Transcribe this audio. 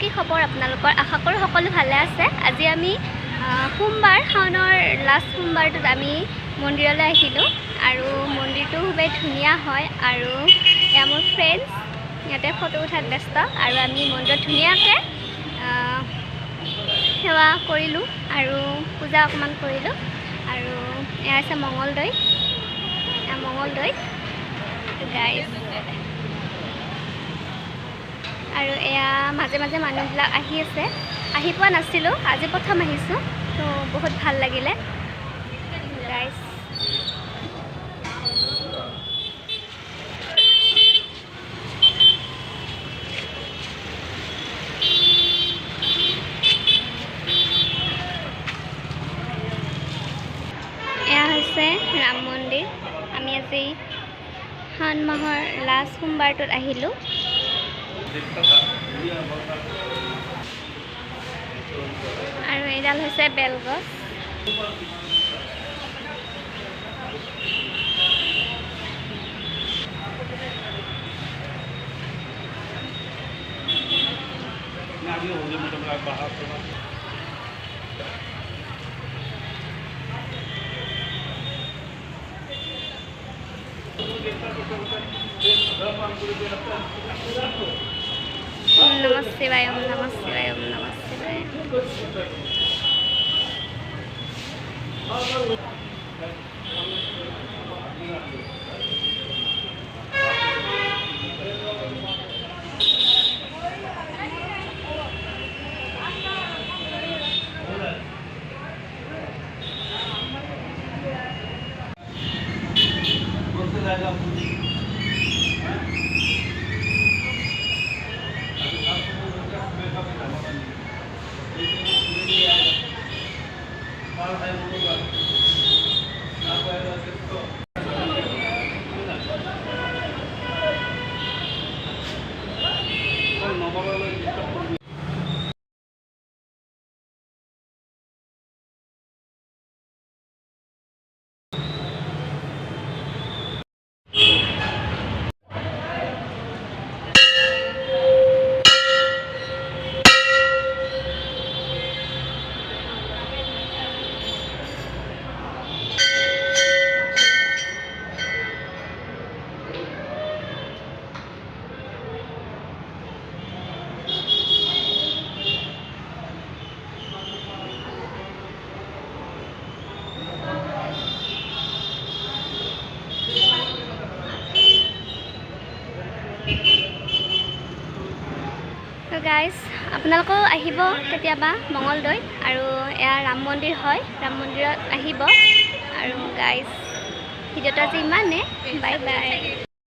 কি খবৰ আপোনালোকৰ? আশা কৰোঁ সকলো ভালে আছে। আজি আমি সোমবাৰ, শাওনৰ লাষ্ট সোমবাৰটোত আমি মন্দিৰলৈ আহিলোঁ আৰু মন্দিৰটো খুবেই ধুনীয়া হয় আৰু এয়া মোৰ ফ্ৰেণ্ডছ ইয়াতে ফটো উঠাত ব্যস্ত আৰু আমি মন্দিৰত ধুনীয়াকৈ সেৱা কৰিলোঁ আৰু পূজা অকণমান কৰিলোঁ আৰু এয়া আছে মঙলদৈ গাইজ আৰু এয়া মাজে মাজে মানুহবিলাক আহি আছে। আহি পোৱা নাছিলোঁ, আজি প্ৰথম আহিছোঁ, তো বহুত ভাল লাগিলে গাইজ। এয়া হৈছে ৰাম মন্দিৰ। আমি আজি শাওণ মাহৰ লাষ্ট সোমবাৰটোত আহিলোঁ। আৰু এইডাল হৈছে বেলগছ। नमः शिवाय, ओम नमः शिवाय, ओम नमः शिवाय। তো গাইজ, আপোনালোকেও আহিব কেতিয়াবা মঙলদৈ আৰু এয়া ৰাম মন্দিৰ হয়, ৰাম মন্দিৰত আহিব আৰু গাইজ ভিডিঅ'টো আজি ইমানে। Bye bye.